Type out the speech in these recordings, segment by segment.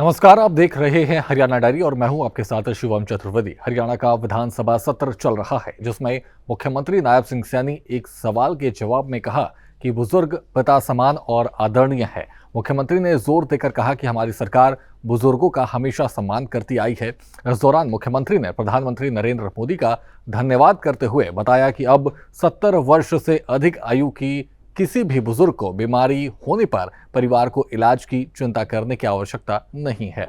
नमस्कार, आप देख रहे हैं हरियाणा डायरी और मैं हूं आपके साथ शिवम चतुर्वेदी। हरियाणा का विधानसभा सत्र चल रहा है, जिसमें मुख्यमंत्री नायब सिंह सैनी एक सवाल के जवाब में कहा कि बुजुर्ग पिता समान और आदरणीय है। मुख्यमंत्री ने जोर देकर कहा कि हमारी सरकार बुजुर्गों का हमेशा सम्मान करती आई है। इस दौरान मुख्यमंत्री ने प्रधानमंत्री नरेंद्र मोदी का धन्यवाद करते हुए बताया कि अब 70 वर्ष से अधिक आयु की किसी भी बुजुर्ग को बीमारी होने पर परिवार को इलाज की चिंता करने की आवश्यकता नहीं है।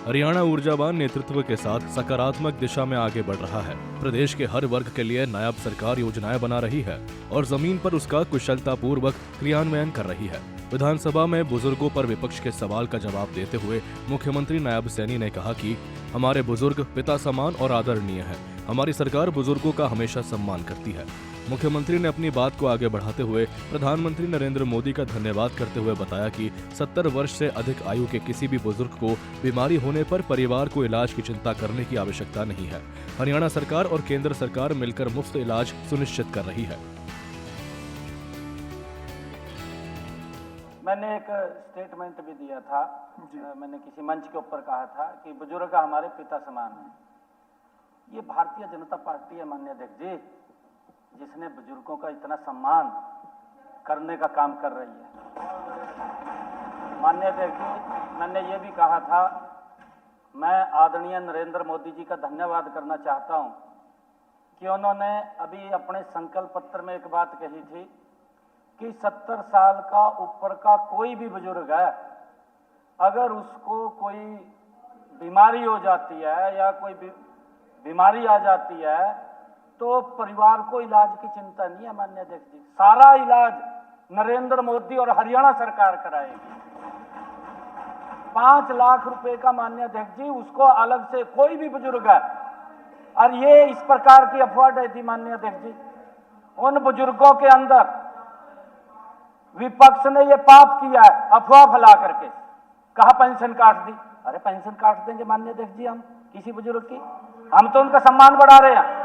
हरियाणा ऊर्जावान नेतृत्व के साथ सकारात्मक दिशा में आगे बढ़ रहा है। प्रदेश के हर वर्ग के लिए नायब सरकार योजनाएं बना रही है और जमीन पर उसका कुशलतापूर्वक क्रियान्वयन कर रही है। विधानसभा में बुजुर्गों पर विपक्ष के सवाल का जवाब देते हुए मुख्यमंत्री नायब सैनी ने कहा कि हमारे बुजुर्ग पिता समान और आदरणीय हैं। हमारी सरकार बुजुर्गों का हमेशा सम्मान करती है। मुख्यमंत्री ने अपनी बात को आगे बढ़ाते हुए प्रधानमंत्री नरेंद्र मोदी का धन्यवाद करते हुए बताया कि 70 वर्ष से अधिक आयु के किसी भी बुजुर्ग को बीमारी होने पर परिवार को इलाज की चिंता करने की आवश्यकता नहीं है। हरियाणा सरकार और केंद्र सरकार मिलकर मुफ्त इलाज सुनिश्चित कर रही है। मैंने एक स्टेटमेंट भी दिया था, मैंने किसी मंच के ऊपर कहा था कि बुजुर्ग हमारे पिता समान हैं। ये भारतीय जनता पार्टी है माननीय अध्यक्ष जी, जिसने बुजुर्गों का इतना सम्मान करने का काम कर रही है। माननीय अध्यक्ष जी, मैंने ये भी कहा था, मैं आदरणीय नरेंद्र मोदी जी का धन्यवाद करना चाहता हूं कि उन्होंने अभी अपने संकल्प पत्र में एक बात कही थी कि 70 साल का ऊपर का कोई भी बुजुर्ग है, अगर उसको कोई बीमारी हो जाती है या कोई बीमारी आ जाती है तो परिवार को इलाज की चिंता नहीं है। माननीय अध्यक्ष जी, सारा इलाज नरेंद्र मोदी और हरियाणा सरकार कराएगी। 5 लाख रुपए का माननीय अध्यक्ष जी उसको अलग से कोई भी बुजुर्ग है, और ये इस प्रकार की अफवाह दी थी माननीय अध्यक्ष जी। उन बुजुर्गों के अंदर विपक्ष ने ये पाप किया है, अफवाह फैला करके कहा पेंशन काट दी। अरे पेंशन काट देंगे माननीय अध्यक्ष जी हम किसी बुजुर्ग की? हम तो उनका सम्मान बढ़ा रहे हैं,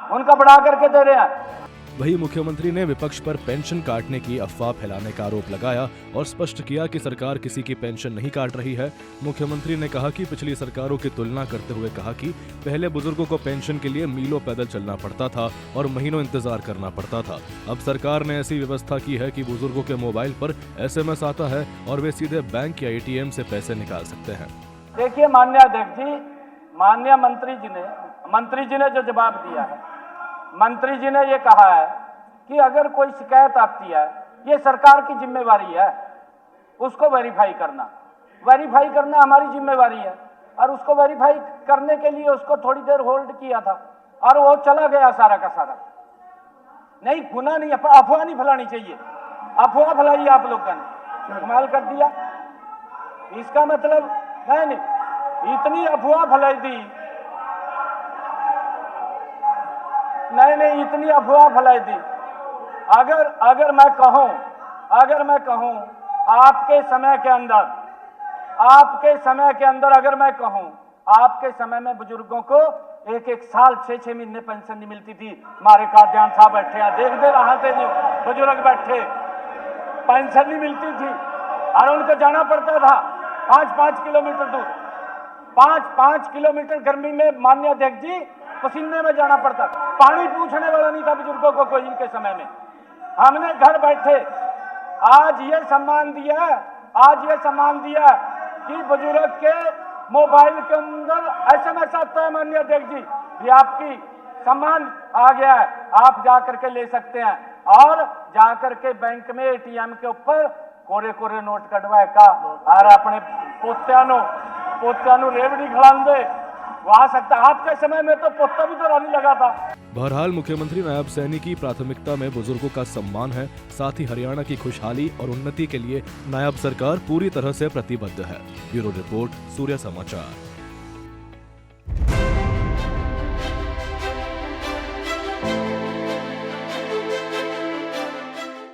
उनका बढ़ा करके दे रहे हैं। वहीं मुख्यमंत्री ने विपक्ष पर पेंशन काटने की अफवाह फैलाने का आरोप लगाया और स्पष्ट किया कि सरकार किसी की पेंशन नहीं काट रही है। मुख्यमंत्री ने कहा कि पिछली सरकारों की तुलना करते हुए कहा कि पहले बुजुर्गों को पेंशन के लिए मीलों पैदल चलना पड़ता था और महीनों इंतजार करना पड़ता था। अब सरकार ने ऐसी व्यवस्था की है कि बुजुर्गों के मोबाइल पर SMS आता है और वे सीधे बैंक या ATM से पैसे निकाल सकते हैं। देखिए माननीय अध्यक्ष जी, माननीय मंत्री जी ने जो जवाब दिया है, मंत्री जी ने ये कहा है कि अगर कोई शिकायत आती है, ये सरकार की जिम्मेवारी है उसको वेरीफाई करना हमारी जिम्मेवारी है, और उसको वेरीफाई करने के लिए उसको थोड़ी देर होल्ड किया था और वो चला गया सारा का सारा। नहीं, गुनाह नहीं, अफवाह नहीं फैलानी चाहिए। अफवाह फैलाई आप लोगों ने, कमाल कर दिया। इसका मतलब नहीं, इतनी अफवाह फैलाई दी, नहीं इतनी अफवाह फैलाई दी। अगर मैं कहूं आपके समय के अंदर अगर मैं कहूं आपके समय में बुजुर्गों को एक साल 6 महीने पेंशन नहीं मिलती थी। हमारे काद्यान साहब बैठे हैं, देख दे रहा थे जी, बुजुर्ग बैठे, पेंशन नहीं मिलती थी और उनको जाना पड़ता था 5-5 किलोमीटर दूर, 5-5 किलोमीटर गर्मी में माननीय अध्यक्ष जी पसीने में जाना पड़ता। पानी पूछने वाला नहीं था बुजुर्गों को कोई इनके समय में। हमने घर बैठे आज ये सम्मान दिया कि बुजुर्ग के मोबाइल के अंदर SMS आता है माननीय अध्यक्ष जी, ये आपकी सम्मान आ गया है, आप जाकर के ले सकते हैं। और जाकर के बैंक में ATM के ऊपर कोरे नोट कटवाए का और अपने पोत्यानो रेवड़ी खिलांदे वहां सकता। आपके समय में तो पोता भी तो रानी लगा था। बहरहाल मुख्यमंत्री नायब सैनी की प्राथमिकता में बुजुर्गों का सम्मान है। साथ ही हरियाणा की खुशहाली और उन्नति के लिए नायब सरकार पूरी तरह से प्रतिबद्ध है। ब्यूरो रिपोर्ट, सूर्य समाचार।